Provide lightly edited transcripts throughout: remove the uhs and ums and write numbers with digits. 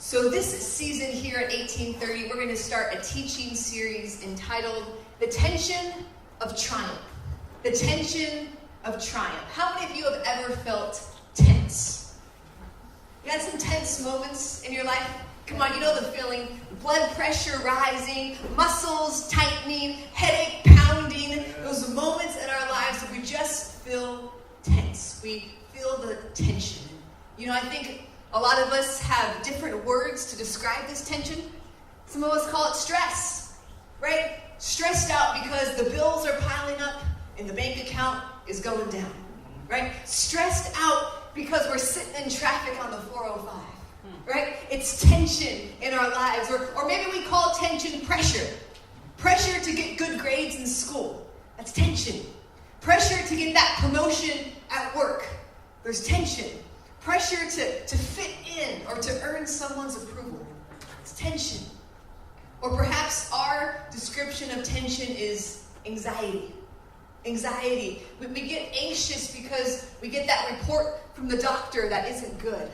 So this season here at 1830, we're going to start a teaching series entitled The Tension of Triumph. The Tension of Triumph. How many of you have ever felt tense? You had some tense moments in your life? Come on, you know the feeling. Blood pressure rising, muscles tightening, headache pounding. Those moments in our lives that we just feel tense. We feel the tension. You know, I think a lot of us have different words to describe this tension. Some of us call it stress, right? Stressed out because the bills are piling up and the bank account is going down, right? Stressed out because we're sitting in traffic on the 405, right? It's tension in our lives. Or maybe we call tension pressure. Pressure to get good grades in school. That's tension. Pressure to get that promotion at work. There's tension. Pressure to fit in or to earn someone's approval. It's tension. Or perhaps our description of tension is anxiety. Anxiety. We get anxious because we get that report from the doctor that isn't good.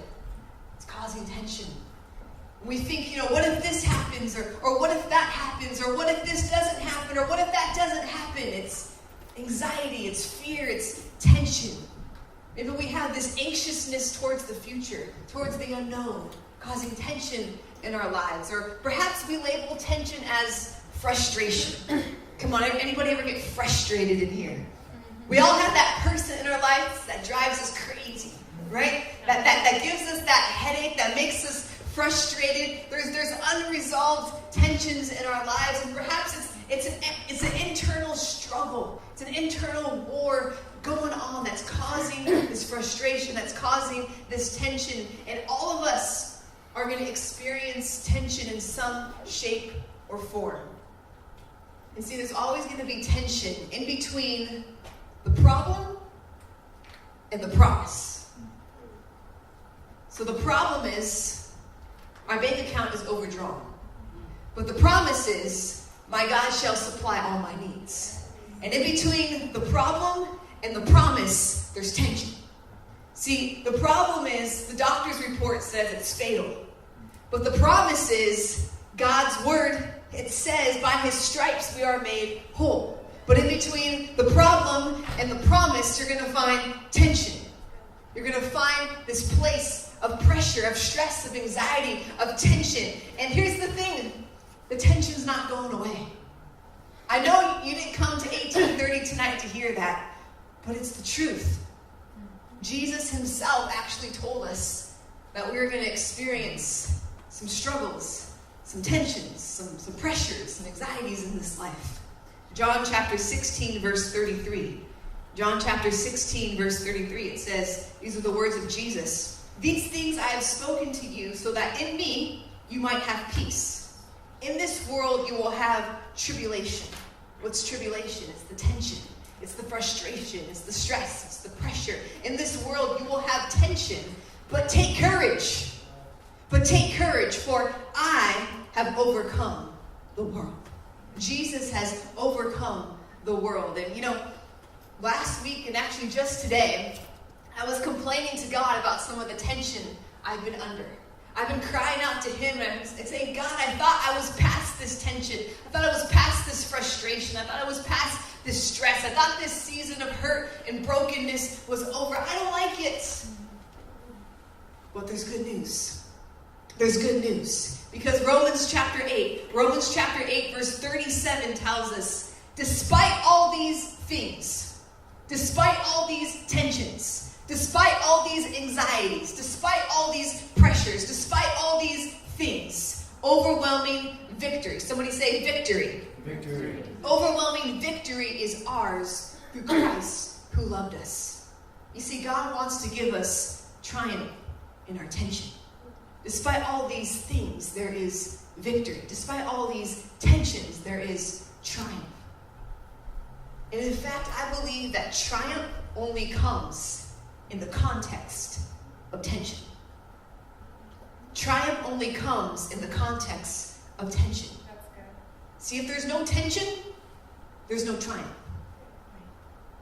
It's causing tension. We think, what if this happens? Or what if that happens? Or what if this doesn't happen? Or what if that doesn't happen? It's anxiety. It's fear. It's tension. Maybe we have this anxiousness towards the future, towards the unknown, causing tension in our lives. Or perhaps we label tension as frustration. Come on, anybody ever get frustrated in here? We all have that person in our lives that drives us crazy, right? That gives us that headache, that makes us frustrated. There's unresolved tensions in our lives, and perhaps it's an internal struggle. It's an internal war going on that's causing this frustration, that's causing this tension. And all of us are going to experience tension in some shape or form. And see, there's always going to be tension in between the problem and the promise. So the problem is, my bank account is overdrawn. But the promise is, my God shall supply all my needs. And in between the problem and the promise, there's tension. See, the problem is the doctor's report says it's fatal. But the promise is God's word. It says, by his stripes we are made whole. But in between the problem and the promise, you're going to find tension. You're going to find this place of pressure, of stress, of anxiety, of tension. And here's the thing. The tension's not going away. I know you didn't come to 1830 tonight to hear that. But it's the truth. Jesus himself actually told us that we were going to experience some struggles, some tensions, some pressures, some anxieties in this life. John chapter 16, verse 33. John chapter 16, verse 33, it says, these are the words of Jesus. These things I have spoken to you so that in me you might have peace. In this world you will have tribulation. What's tribulation? It's the tension. It's the frustration, it's the stress, it's the pressure. In this world, you will have tension, but take courage. But take courage, for I have overcome the world. Jesus has overcome the world. And last week, and actually just today, I was complaining to God about some of the tension I've been under. I've been crying out to him and I'm saying, God, I thought I was past this tension. I thought I was past this frustration. I thought I was past this stress. I thought this season of hurt and brokenness was over. I don't like it. But there's good news. There's good news. Because Romans chapter 8, verse 37 tells us, despite all these things, despite all these tensions, despite all these anxieties, despite all these pressures, despite all these things, overwhelming victory. Somebody say victory. Victory. Overwhelming victory is ours through Christ who loved us. You see, God wants to give us triumph in our tension. Despite all these things, there is victory. Despite all these tensions, there is triumph. And in fact, I believe that triumph only comes in the context of tension. Triumph only comes in the context of tension. That's good. See, if there's no tension, there's no triumph.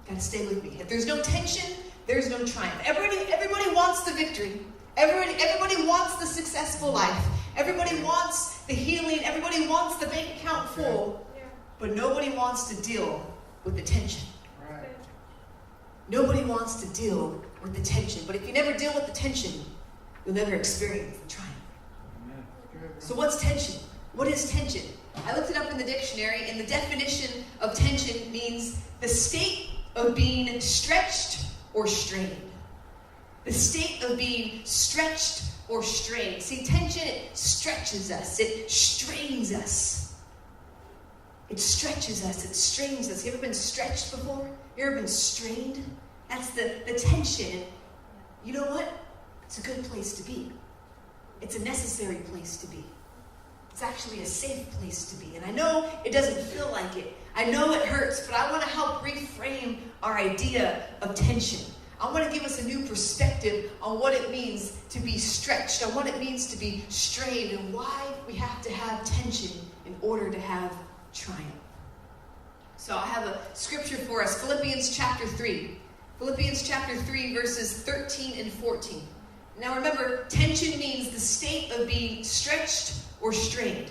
Gotta stay with me. If there's no tension, there's no triumph. Everybody wants the victory. Everybody wants the successful life. Everybody wants the healing. Everybody wants the bank account full. But nobody wants to deal with the tension. Right. Nobody wants to deal with the tension. But if you never deal with the tension, you'll never experience the triumph. So what's tension? What is tension? I looked it up in the dictionary, and the definition of tension means the state of being stretched or strained. The state of being stretched or strained. See, tension, it stretches us. It strains us. It stretches us. It strains us. You ever been stretched before? You ever been strained? That's the tension. And you know what? It's a good place to be. It's a necessary place to be. It's actually a safe place to be. And I know it doesn't feel like it. I know it hurts, but I want to help reframe our idea of tension. I want to give us a new perspective on what it means to be stretched, on what it means to be strained, and why we have to have tension in order to have triumph. So I have a scripture for us, Philippians chapter 3. Philippians chapter 3, verses 13 and 14. Now remember, tension means the state of being stretched or strained.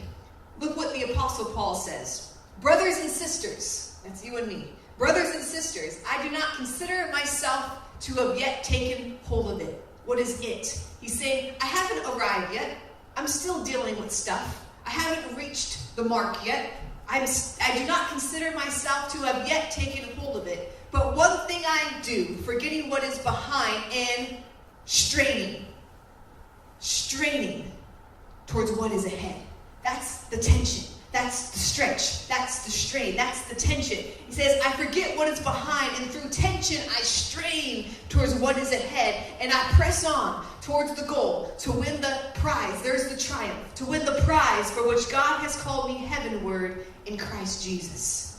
Look what the Apostle Paul says. Brothers and sisters, that's you and me. Brothers and sisters, I do not consider myself to have yet taken hold of it. What is it? He's saying, I haven't arrived yet. I'm still dealing with stuff. I haven't reached the mark yet. I do not consider myself to have yet taken hold of it. But one thing I do, forgetting what is behind and straining towards what is ahead. That's the tension. That's the stretch. That's the strain. That's the tension. He says, I forget what is behind, and through tension, I strain towards what is ahead, and I press on towards the goal to win the prize. There's the triumph. To win the prize for which God has called me heavenward in Christ Jesus.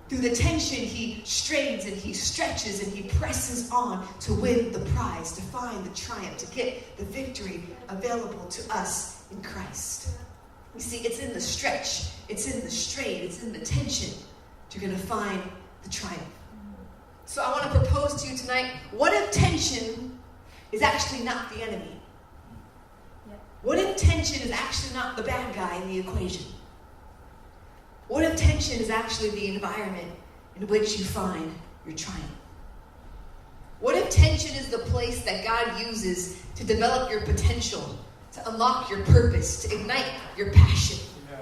Through the tension, he strains and he stretches and he presses on to win the prize, to find the triumph, to get the victory available to us in Christ. You see, it's in the stretch, it's in the strain, it's in the tension that you're going to find the triumph. So I want to propose to you tonight, what if tension is actually not the enemy? What if tension is actually not the bad guy in the equation? What if tension is actually the environment in which you find your triumph? What if tension is the place that God uses to develop your potential, to unlock your purpose, to ignite your passion? Yeah.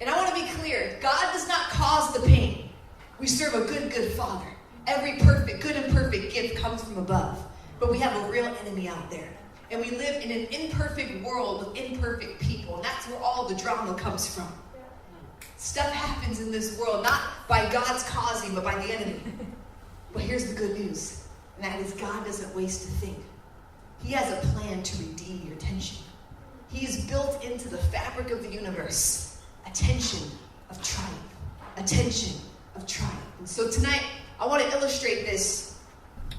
And I want to be clear, God does not cause the pain. We serve a good Father. Every good and perfect gift comes from above. But we have a real enemy out there. And we live in an imperfect world with imperfect people. And that's where all the drama comes from. Stuff happens in this world, not by God's causing, but by the enemy. But here's the good news, and that is God doesn't waste a thing. He has a plan to redeem your tension. He's built into the fabric of the universe a tension of triumph. A tension of triumph. And so tonight, I want to illustrate this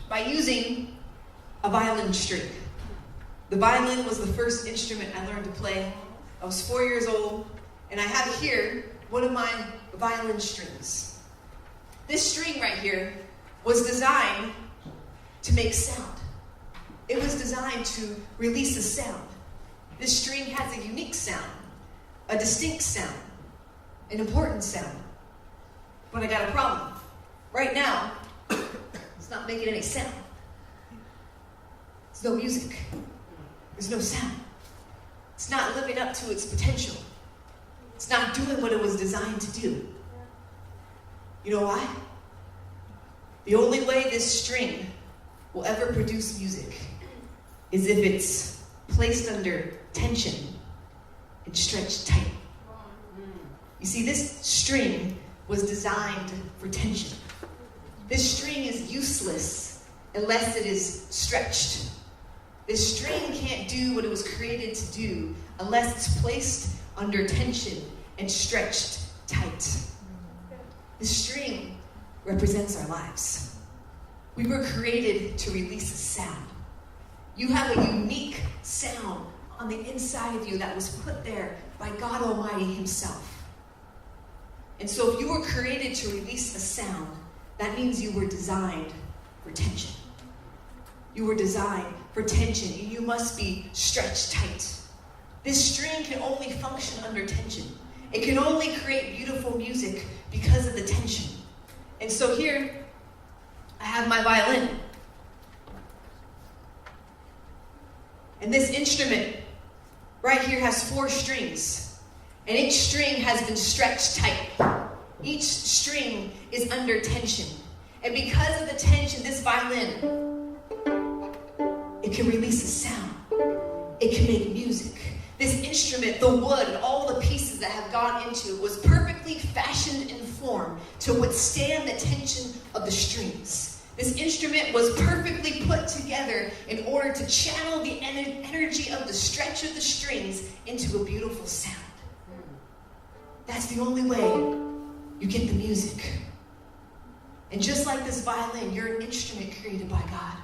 by using a violin string. The violin was the first instrument I learned to play. I was 4 years old, and I have here one of my violin strings. This string right here was designed to make sound. It was designed to release a sound. This string has a unique sound, a distinct sound, an important sound. But I got a problem. Right now, it's not making any sound. There's no music. There's no sound. It's not living up to its potential. It's not doing what it was designed to do. You know why? The only way this string will ever produce music is if it's placed under tension and stretched tight. You see, this string was designed for tension. This string is useless unless it is stretched. This string can't do what it was created to do unless it's placed under tension and stretched tight. The string represents our lives. We were created to release a sound. You have a unique sound on the inside of you that was put there by God Almighty Himself. And so if you were created to release a sound, that means you were designed for tension. You were designed for tension. You must be stretched tight. This string can only function under tension. It can only create beautiful music because of the tension. And so here, I have my violin. And this instrument right here has 4 strings. And each string has been stretched tight. Each string is under tension. And because of the tension, this violin, it can release a sound. It can make music. This instrument, the wood, and all the pieces that have gone into it was perfectly fashioned and formed to withstand the tension of the strings. This instrument was perfectly put together in order to channel the energy of the stretch of the strings into a beautiful sound. That's the only way you get the music. And just like this violin, you're an instrument created by God.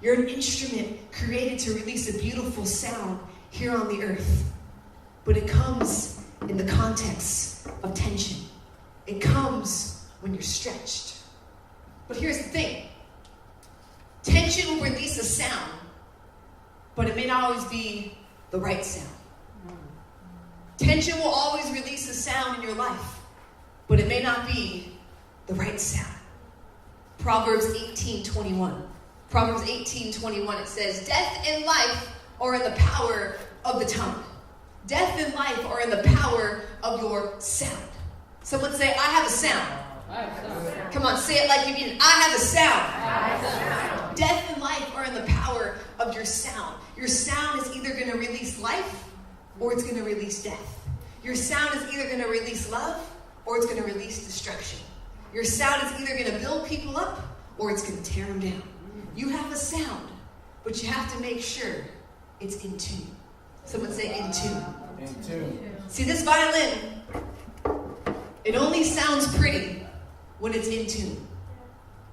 You're an instrument created to release a beautiful sound here on the earth. But it comes in the context of tension. It comes when you're stretched. But here's the thing. Tension will release a sound, but it may not always be the right sound. Tension will always release a sound in your life, but it may not be the right sound. Proverbs 18:21. Proverbs 18:21, it says, "Death and life are in the power of the tongue." Death and life are in the power of your sound. Someone say, I have a sound. Come on, say it like you mean it. I have a sound. Death and life are in the power of your sound. Your sound is either going to release life or it's going to release death. Your sound is either going to release love or it's going to release destruction. Your sound is either going to build people up or it's going to tear them down. You have a sound, but you have to make sure it's in tune. Someone say in tune. In tune. See, this violin, it only sounds pretty when it's in tune.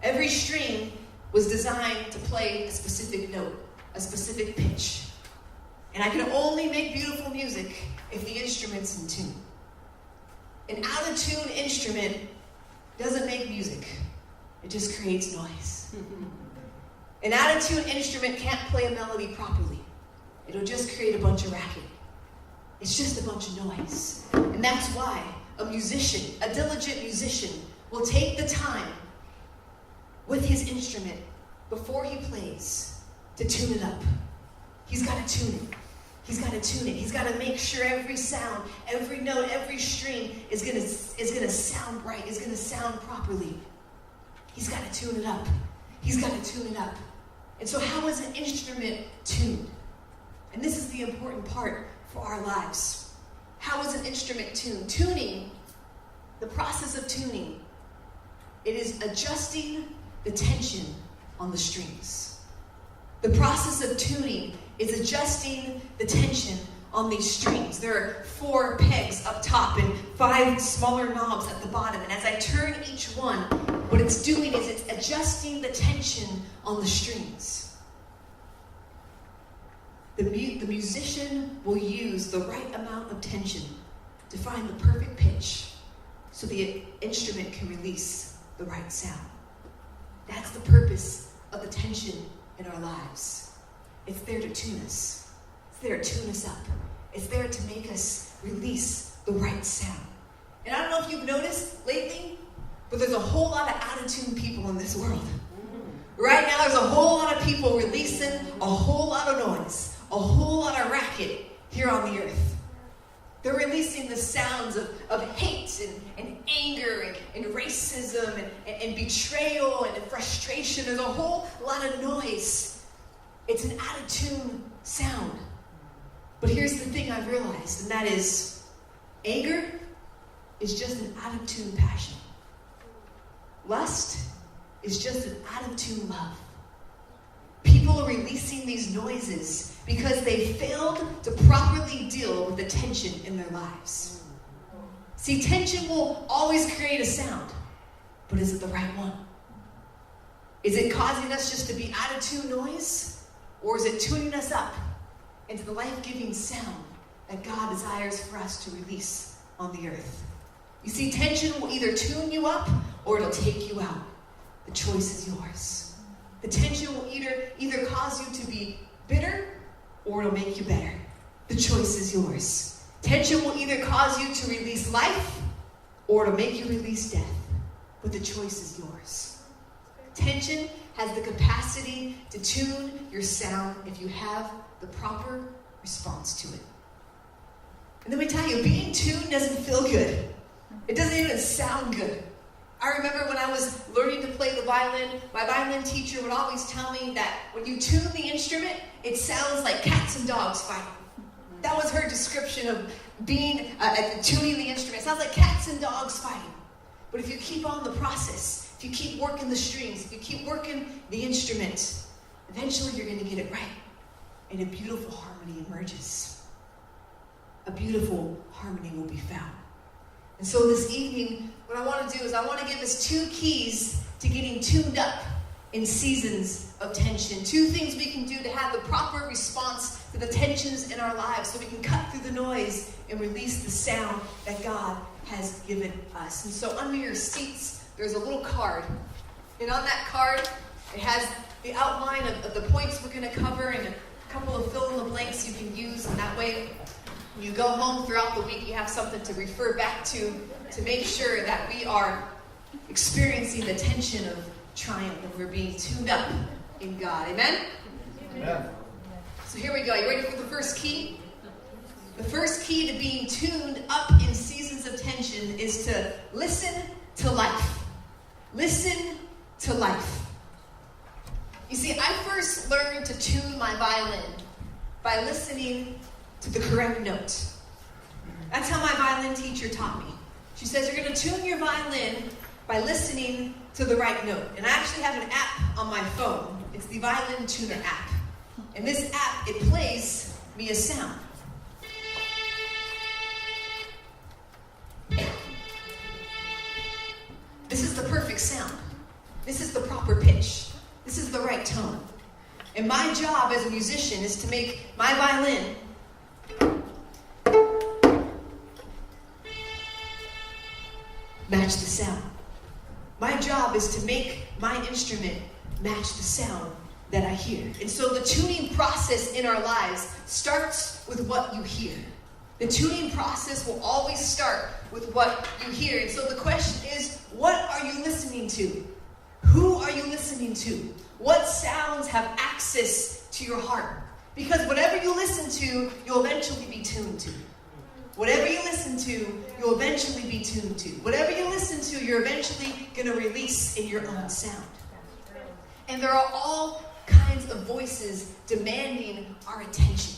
Every string was designed to play a specific note, a specific pitch. And I can only make beautiful music if the instrument's in tune. An out-of-tune instrument doesn't make music. It just creates noise. An out-of-tune instrument can't play a melody properly. It'll just create a bunch of racket. It's just a bunch of noise. And that's why a musician, a diligent musician, will take the time with his instrument before he plays to tune it up. He's got to tune it. He's got to tune it. He's got to make sure every sound, every note, every string is gonna sound right, is gonna sound properly. He's got to tune it up. He's got to tune it up. And so how is an instrument tuned? And this is the important part for our lives. How is an instrument tuned? Tuning, the process of tuning, it is adjusting the tension on the strings. The process of tuning is adjusting the tension on these strings. There are 4 pegs up top and 5 smaller knobs at the bottom. And as I turn each one, what it's doing is it's adjusting the tension on the strings. The musician will use the right amount of tension to find the perfect pitch so the instrument can release the right sound. That's the purpose of the tension in our lives. It's there to tune us. It's there to tune us up. It's there to make us release the right sound. And I don't know if you've noticed lately, but there's a whole lot of out-of-tune people in this world. Right now, there's a whole lot of people releasing a whole lot of noise, a whole lot of racket here on the earth. They're releasing the sounds of hate and anger and racism and betrayal and frustration. There's a whole lot of noise. It's an out-of-tune sound. But here's the thing I've realized, and that is anger is just an out-of-tune passion. Lust is just an out-of-tune love. People are releasing these noises because they failed to properly deal with the tension in their lives. See, tension will always create a sound, but is it the right one? Is it causing us just to be out-of-tune noise, or is it tuning us up into the life-giving sound that God desires for us to release on the earth? You see, tension will either tune you up or it'll take you out. The choice is yours. The tension will either cause you to be bitter or it'll make you better. The choice is yours. Tension will either cause you to release life or it'll make you release death. But the choice is yours. Tension has the capacity to tune your sound if you have the proper response to it. And let me tell you, being tuned doesn't feel good. It doesn't even sound good. I remember when I was learning to play the violin, my violin teacher would always tell me that when you tune the instrument, it sounds like cats and dogs fighting. That was her description of being tuning the instrument. It sounds like cats and dogs fighting. But if you keep on the process, if you keep working the strings, if you keep working the instrument, eventually you're going to get it right. And a beautiful harmony emerges. A beautiful harmony will be found. And so this evening, what I want to do is I want to give us 2 keys to getting tuned up in seasons of tension. 2 things we can do to have the proper response to the tensions in our lives so we can cut through the noise and release the sound that God has given us. And so under your seats, there's a little card. And on that card, it has the outline of the points we're going to cover and a couple of fill-in-the-blanks you can use. And that way, when you go home throughout the week, you have something to refer back to make sure that we are experiencing the tension of triumph and we're being tuned up in God. Amen? Amen. So here we go. You ready for the first key? The first key to being tuned up in seasons of tension is to listen to life. Listen to life. You see, I first learned to tune my violin by listening to the correct note. That's how my violin teacher taught me. She says you're going to tune your violin by listening to the right note. And I actually have an app on my phone. It's the Violin Tuner app. And this app, it plays me a sound. This is the perfect sound. This is the proper pitch. This is the right tone. And my job as a musician is to make my violin match the sound. My job is to make my instrument match the sound that I hear. And so the tuning process in our lives starts with what you hear. The tuning process will always start with what you hear. And so the question is, what are you listening to? Who are you listening to? What sounds have access to your heart? Because whatever you listen to, you'll eventually be tuned to. Whatever you listen to, you'll eventually be tuned to. Whatever you listen to, you're eventually going to release in your own sound. And there are all kinds of voices demanding our attention.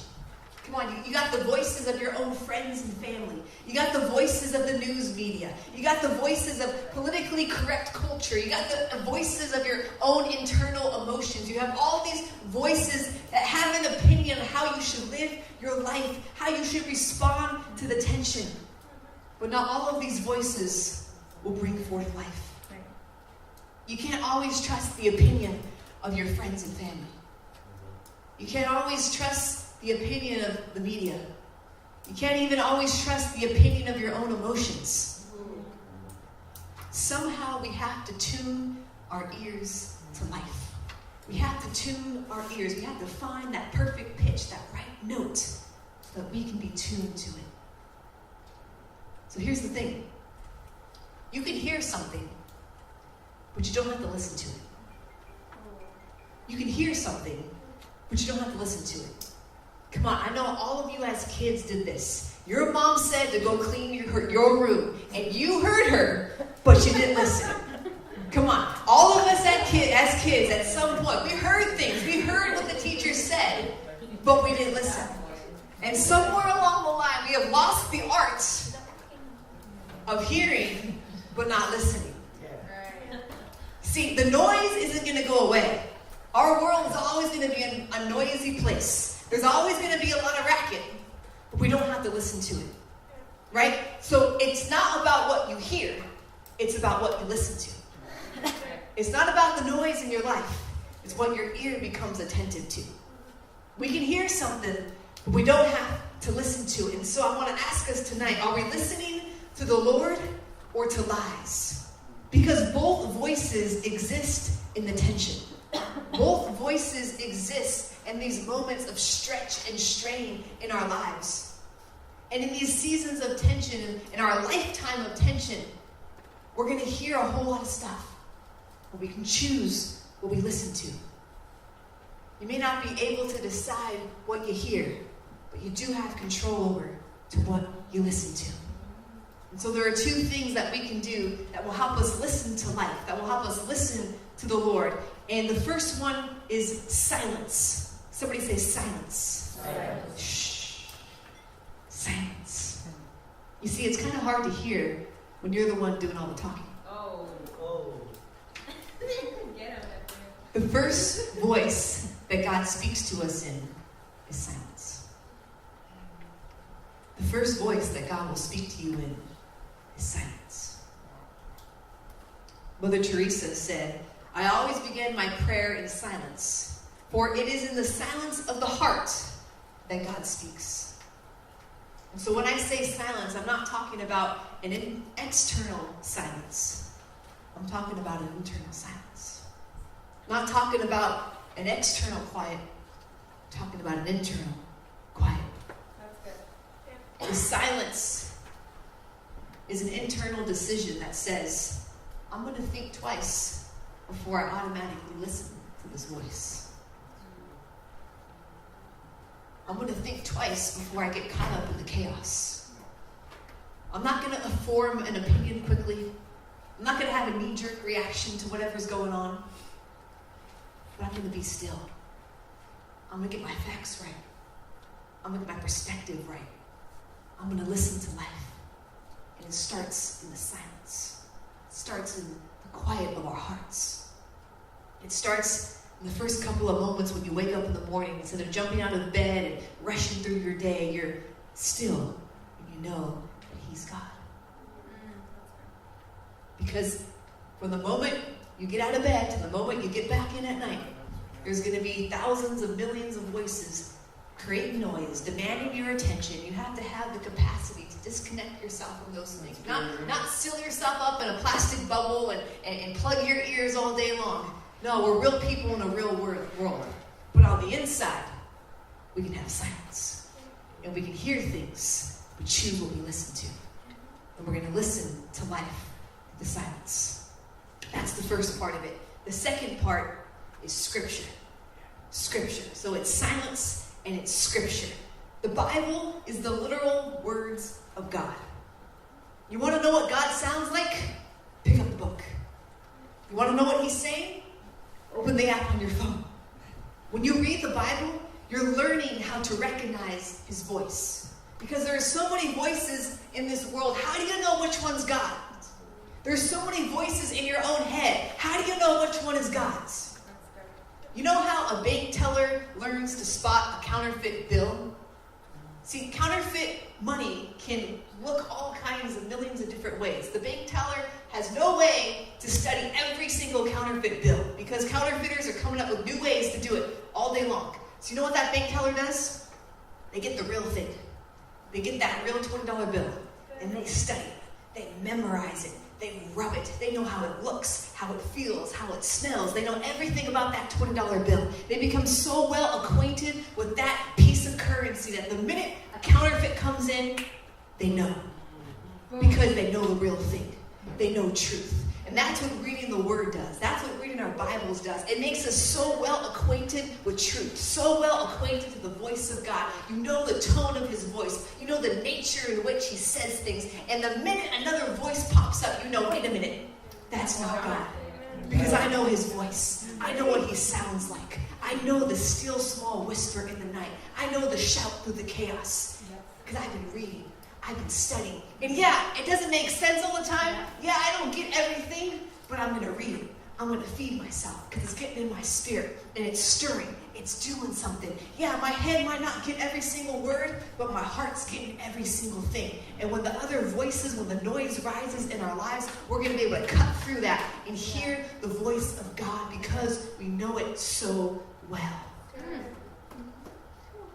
Come on, you got the voices of your own friends and family. You got the voices of the news media. You got the voices of politically correct culture. You got the voices of your own internal emotions. You have all these voices that have an opinion on how you should live your life, how you should respond to the tension. But not all of these voices will bring forth life. You can't always trust the opinion of your friends and family. You can't always trust the opinion of the media. You can't even always trust the opinion of your own emotions. Somehow we have to tune our ears to life. We have to tune our ears. We have to find that perfect pitch, that right note, so that we can be tuned to it. So here's the thing. You can hear something, but you don't have to listen to it. You can hear something, but you don't have to listen to it. Come on, I know all of you as kids did this. Your mom said to go clean your room, and you heard her, but you didn't listen. Come on, all of us as kids, at some point, we heard things. We heard what the teacher said, but we didn't listen. And somewhere along the line, we have lost the art of hearing, but not listening. See, the noise isn't going to go away. Our world is always going to be a noisy place. There's always going to be a lot of racket, but we don't have to listen to it, right? So it's not about what you hear. It's about what you listen to. It's not about the noise in your life. It's what your ear becomes attentive to. We can hear something, but we don't have to listen to it. And so I want to ask us tonight, are we listening to the Lord or to lies? Because both voices exist in the tension. Both voices exist and these moments of stretch and strain in our lives. And in these seasons of tension, in our lifetime of tension, we're going to hear a whole lot of stuff. But we can choose what we listen to. You may not be able to decide what you hear, but you do have control over to what you listen to. And so there are two things that we can do that will help us listen to life, that will help us listen to the Lord. And the first one is silence. Somebody say silence. Silence. Shh. Silence. You see, it's kind of hard to hear when you're the one doing all the talking. Oh. Get out of there. The first voice that God speaks to us in is silence. The first voice that God will speak to you in is silence. Mother Teresa said, "I always begin my prayer in silence, for it is in the silence of the heart that God speaks." And so when I say silence, I'm not talking about an external silence. I'm talking about an internal silence. I'm not talking about an external quiet. I'm talking about an internal quiet. That's good. The silence is an internal decision that says, I'm going to think twice before I automatically listen to this voice. I'm going to think twice before I get caught up in the chaos. I'm not going to form an opinion quickly. I'm not going to have a knee-jerk reaction to whatever's going on. But I'm going to be still. I'm going to get my facts right. I'm going to get my perspective right. I'm going to listen to life. And it starts in the silence. It starts in the quiet of our hearts. It starts in the first couple of moments when you wake up in the morning. Instead of jumping out of bed and rushing through your day, you're still and you know that He's God. Because from the moment you get out of bed to the moment you get back in at night, there's going to be thousands of millions of voices creating noise, demanding your attention. You have to have the capacity to disconnect yourself from those things. Not seal yourself up in a plastic bubble and plug your ears all day long. No, we're real people in a real world. But on the inside, we can have silence. And we can hear things, but choose what we listen to. And we're going to listen to life in the silence. That's the first part of it. The second part is Scripture. Scripture. So it's silence and it's Scripture. The Bible is the literal words of God. You want to know what God sounds like? Pick up the book. You want to know what He's saying? Open the app on your phone. When you read the Bible, you're learning how to recognize His voice. Because there are so many voices in this world. How do you know which one's God? There's so many voices in your own head. How do you know which one is God's? You know how a bank teller learns to spot a counterfeit bill? See, counterfeit money can look all kinds of millions of different ways. The bank teller has no way to study every single counterfeit bill because counterfeiters are coming up with new ways to do it all day long. So you know what that bank teller does? They get the real thing. They get that real $20 bill and they study it. They memorize it. They rub it. They know how it looks, how it feels, how it smells. They know everything about that $20 bill. They become so well acquainted with that piece of currency that the minute a counterfeit comes in, they know. Because they know the real thing. They know truth. And that's what reading the Word does. That's what reading our Bibles does. It makes us so well acquainted with truth, so well acquainted to the voice of God. You know the tone of His voice. You know the nature in which He says things. And the minute another voice pops up, you know, wait a minute, that's not God. Because I know His voice. I know what He sounds like. I know the still small whisper in the night. I know the shout through the chaos. Because I've been reading. I've been studying. And yeah, it doesn't make sense all the time. Yeah, I don't get everything, but I'm going to read it. I'm going to feed myself because it's getting in my spirit and it's stirring. It's doing something. Yeah, my head might not get every single word, but my heart's getting every single thing. And when the other voices, when the noise rises in our lives, we're going to be able to cut through that and hear the voice of God because we know it so well.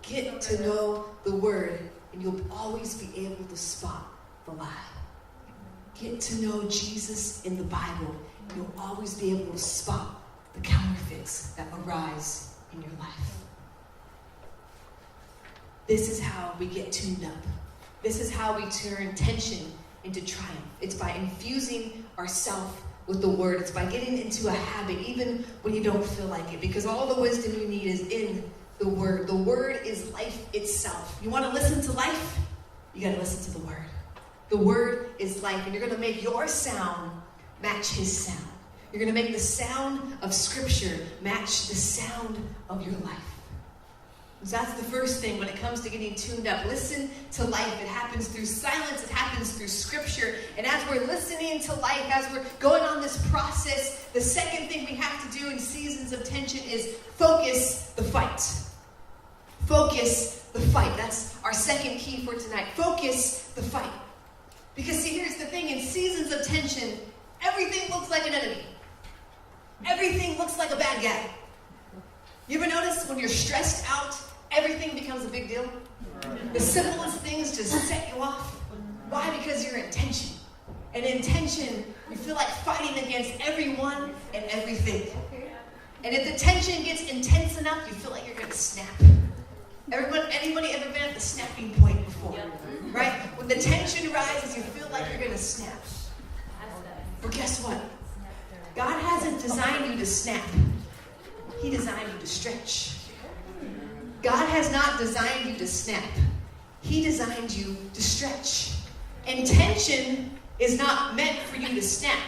Get to know the Word, and you'll always be able to spot the lie. Get to know Jesus in the Bible, and you'll always be able to spot the counterfeits that arise in your life. This is how we get tuned up. This is how we turn tension into triumph. It's by infusing ourselves with the word. It's by getting into a habit, even when you don't feel like it, because all the wisdom you need is in the word. The word is life itself. You want to listen to life? You got to listen to the word. The word is life, and you're going to make your sound match his sound. You're going to make the sound of Scripture match the sound of your life. So that's the first thing when it comes to getting tuned up. Listen to life. It happens through silence. It happens through Scripture. And as we're listening to life, as we're going on this process, the second thing we have to do in seasons of tension is focus the fight. Focus the fight. That's our second key for tonight. Focus the fight. Because see, here's the thing. In seasons of tension, everything looks like an enemy. Everything looks like a bad guy. You ever notice when you're stressed out, everything becomes a big deal? The simplest things just set you off. Why? Because you're in tension. And in tension, you feel like fighting against everyone and everything. And if the tension gets intense enough, you feel like you're going to snap. Anybody ever been at the snapping point before? Right? When the tension rises, you feel like you're going to snap. But guess what? God hasn't designed you to snap. He designed you to stretch. God has not designed you to snap. He designed you to stretch. And tension is not meant for you to snap.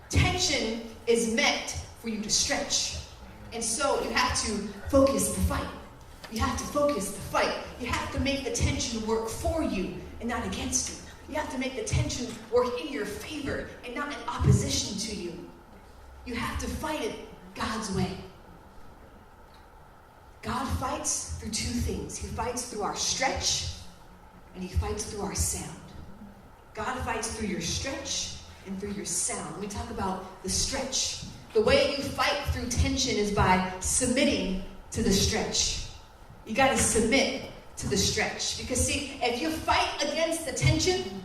Tension is meant for you to stretch. And so you have to focus the fight. You have to focus the fight. You have to make the tension work for you and not against you. You have to make the tension work in your favor and not in opposition to you. You have to fight it God's way. God fights through two things. He fights through our stretch, and he fights through our sound. God fights through your stretch and through your sound. Let me talk about the stretch. The way you fight through tension is by submitting to the stretch. You got to submit to the stretch. Because see, if you fight against the tension,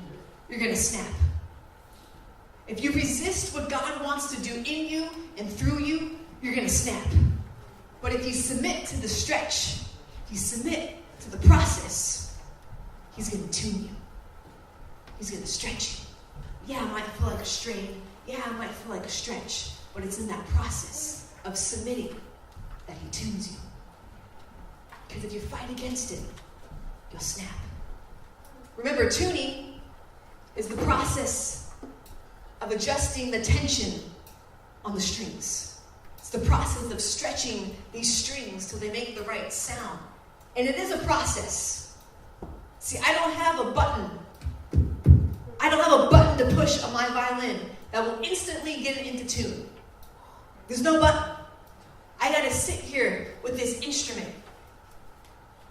you're going to snap. If you resist what God wants to do in you and through you, you're going to snap. But if you submit to the stretch, if you submit to the process, he's going to tune you. He's going to stretch you. Yeah, I might feel like a strain. Yeah, I might feel like a stretch. But it's in that process of submitting that he tunes you. Because if you fight against it, you'll snap. Remember, tuning is the process of adjusting the tension on the strings. It's the process of stretching these strings till they make the right sound. And it is a process. See, I don't have a button to push on my violin that will instantly get it into tune. There's no button. I got to sit here with this instrument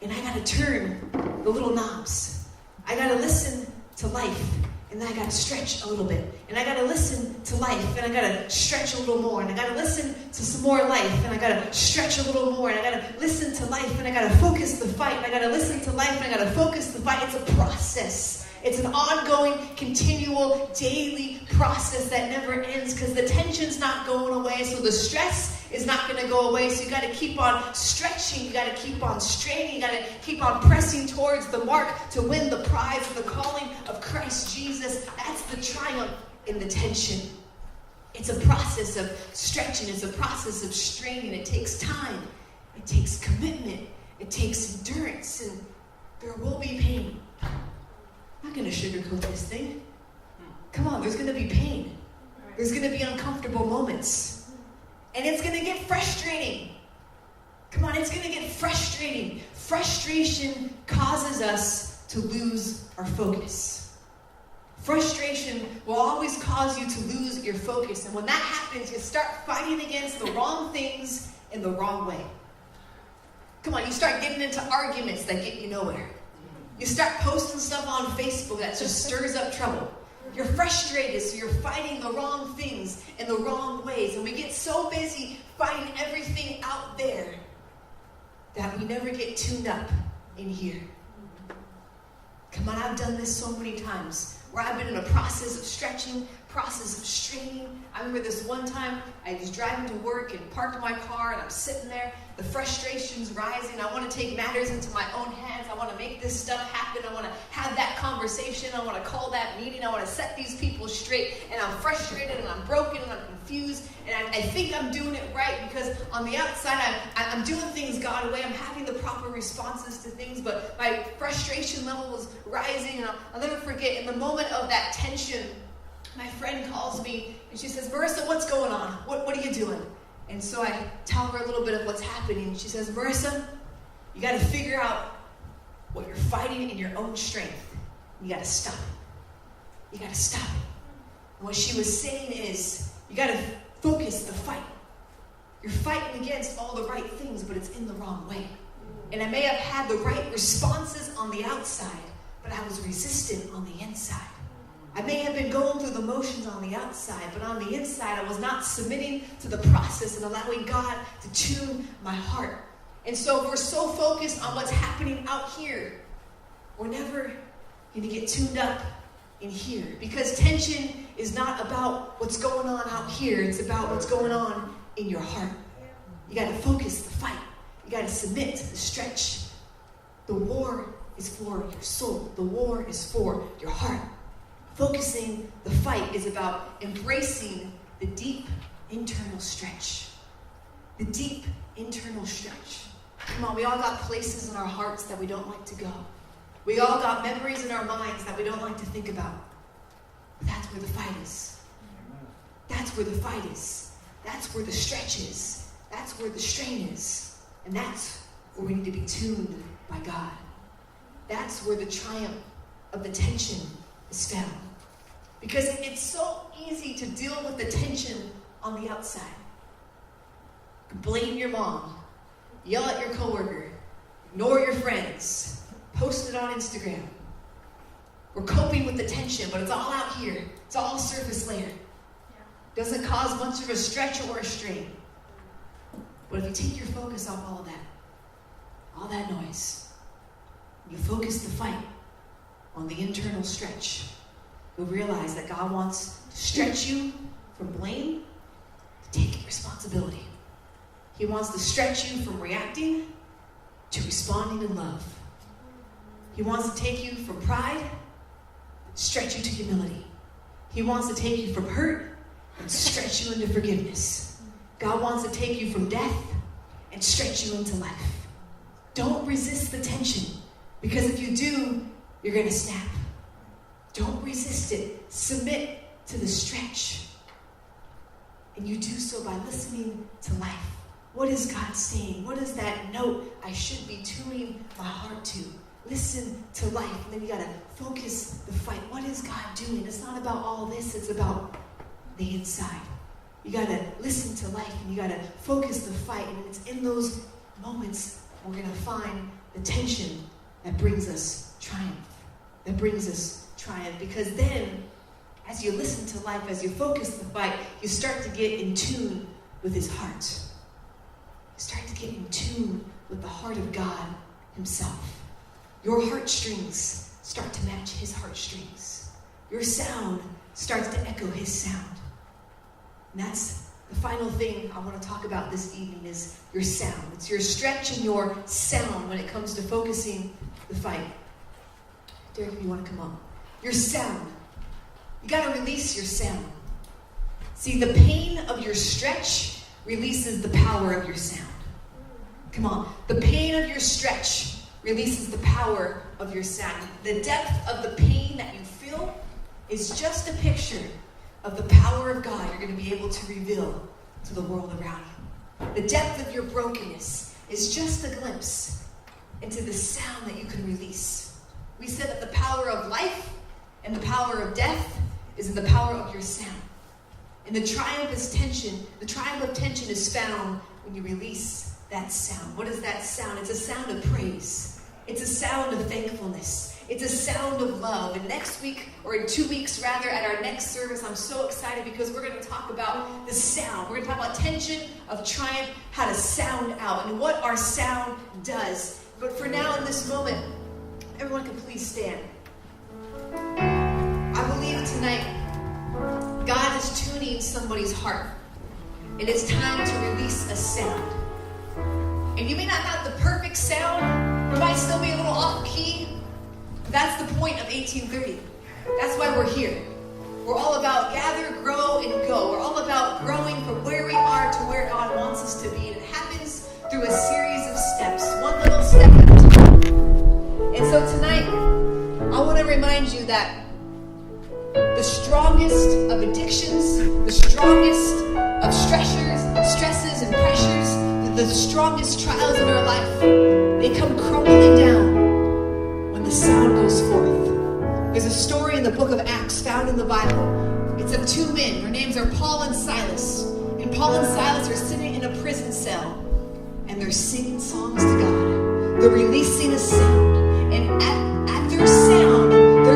and I got to turn the little knobs. I got to listen to life. And then I got to stretch a little bit. And I got to listen to life. And I got to stretch a little more. And I got to listen to some more life. And I got to stretch a little more. And I got to listen to life. And I got to focus the fight. And I got to listen to life. And I got to focus the fight. It's a process. It's an ongoing, continual, daily process that never ends because the tension's not going away. So the stress is not going to go away. So you got to keep on stretching. You got to keep on straining. You got to keep on pressing towards the mark to win the prize of the calling of Christ Jesus. That's the triumph in the tension. It's a process of stretching. It's a process of straining. It takes time. It takes commitment. It takes endurance. And there will be pain. I'm not going to sugarcoat this thing. Come on, there's going to be pain. There's going to be uncomfortable moments. And it's going to get frustrating. Come on, it's going to get frustrating. Frustration causes us to lose our focus. Frustration will always cause you to lose your focus. And when that happens, you start fighting against the wrong things in the wrong way. Come on, you start getting into arguments that get you nowhere. You start posting stuff on Facebook that just stirs up trouble. You're frustrated, so you're fighting the wrong things in the wrong ways. And we get so busy fighting everything out there that we never get tuned up in here. Come on, I've done this so many times where I've been in a process of stretching, process of straining. I remember this one time I was driving to work and parked my car and I'm sitting there. The frustration's rising. I want to take matters into my own hands. I want to make this stuff happen. I want to have that conversation. I want to call that meeting. I want to set these people straight. And I'm frustrated and I'm broken and I'm confused. And I think I'm doing it right because on the outside I'm doing things God's way. I'm having the proper responses to things. But my frustration level was rising. And I'll never forget, in the moment of that tension, my friend calls me and she says, Marissa, what's going on? What are you doing? And so I tell her a little bit of what's happening. She says, Marissa, you got to figure out what you're fighting in your own strength. You got to stop it. You got to stop it. And what she was saying is, you got to focus the fight. You're fighting against all the right things, but it's in the wrong way. And I may have had the right responses on the outside, but I was resistant on the inside. I may have been going through the motions on the outside, but on the inside, I was not submitting to the process and allowing God to tune my heart. And so if we're so focused on what's happening out here, we're never going to get tuned up in here. Because tension is not about what's going on out here. It's about what's going on in your heart. You got to focus the fight. You got to submit to the stretch. The war is for your soul. The war is for your heart. Focusing the fight is about embracing the deep internal stretch. The deep internal stretch. Come on, we all got places in our hearts that we don't like to go. We all got memories in our minds that we don't like to think about. But that's where the fight is. That's where the fight is. That's where the stretch is. That's where the strain is. And that's where we need to be tuned by God. That's where the triumph of the tension is found. Because it's so easy to deal with the tension on the outside. Blame your mom, yell at your coworker, ignore your friends, post it on Instagram. We're coping with the tension, but it's all out here. It's all surface layer. Doesn't cause much of a stretch or a strain. But if you take your focus off all that noise, you focus the fight on the internal stretch, you'll realize that God wants to stretch you from blame to taking responsibility. He wants to stretch you from reacting to responding in love. He wants to take you from pride, stretch you to humility. He wants to take you from hurt and stretch you into forgiveness. God wants to take you from death and stretch you into life. Don't resist the tension, because if you do, you're going to snap. Don't resist it. Submit to the stretch. And you do so by listening to life. What is God saying? What is that note I should be tuning my heart to? Listen to life. And then you got to focus the fight. What is God doing? It's not about all this. It's about the inside. You got to listen to life and you got to focus the fight. And it's in those moments we're going to find the tension that brings us triumph. That brings us triumph. Because then, as you listen to life, as you focus the fight, you start to get in tune with his heart. You start to get in tune with the heart of God himself. Your heartstrings start to match his heartstrings. Your sound starts to echo his sound. And that's the final thing I want to talk about this evening is your sound. It's your stretch and your sound when it comes to focusing the fight. Derek, if you want to come up. Your sound. You got to release your sound. See, the pain of your stretch releases the power of your sound. Come on. The pain of your stretch releases the power of your sound. The depth of the pain that you feel is just a picture of the power of God you're going to be able to reveal to the world around you. The depth of your brokenness is just a glimpse into the sound that you can release. We said that the power of life and the power of death is in the power of your sound. And the triumph of tension is found when you release that sound. What is that sound? It's a sound of praise. It's a sound of thankfulness. It's a sound of love. And next week, or in 2 weeks rather, at our next service, I'm so excited because we're going to talk about the sound. We're going to talk about tension of triumph, how to sound out, and what our sound does. But for now, in this moment, everyone can please stand. I believe tonight God is tuning somebody's heart. And it's time to release a sound. And you may not have the perfect sound. You might still be a little off key. But that's the point of 1830. That's why we're here. We're all about gather, grow, and go. We're all about growing from where we are to where God wants us to be. And it happens through a series of steps, one little step at a time. And so tonight, I want to remind you that the strongest of addictions, the strongest of stresses and pressures, the strongest trials in our life, they come crumbling down when the sound goes forth. There's a story in the book of Acts found in the Bible. It's of two men. Their names are Paul and Silas. And Paul and Silas are sitting in a prison cell, and they're singing songs to God. They're releasing a sound. And at their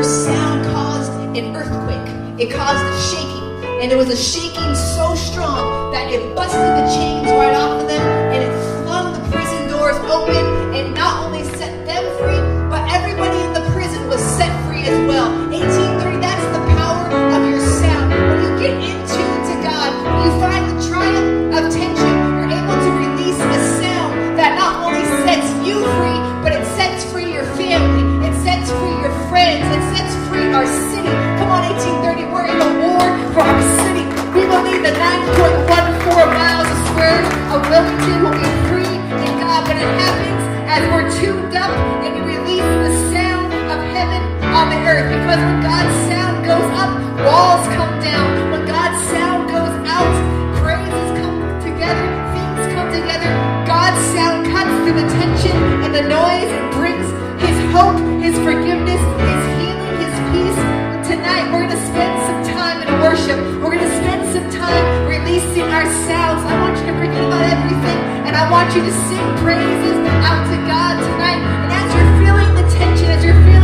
sound caused an earthquake. It caused a shaking. And it was a shaking so strong that it busted the chains right off of them, and it flung the prison doors open, and not only set them free, but everybody in the prison was set free as well. 1830, that's the power of your sound. When you get in tune to God, when you find the triumph of tension, you're able to release a sound that not only sets you free, but it sets free your family, it sets free your friends, it sets free our city. Come on, 1830, we're in a war for our city. We believe that 9.14 miles square of Wilmington will be free in God. But it happens as we're tuned up and we release the sound of heaven on the earth. Because when God's sound goes up, walls come down. When God's sound goes out, praises come together, things come together. God's sound cuts through the tension and the noise and brings His hope, His forgiveness, His healing, His peace. Tonight, we're going to spend some time in worship. We're going to spend some time releasing our sounds. I want you to forget about everything, and I want you to sing praises out to God tonight. And as you're feeling the tension, as you're feeling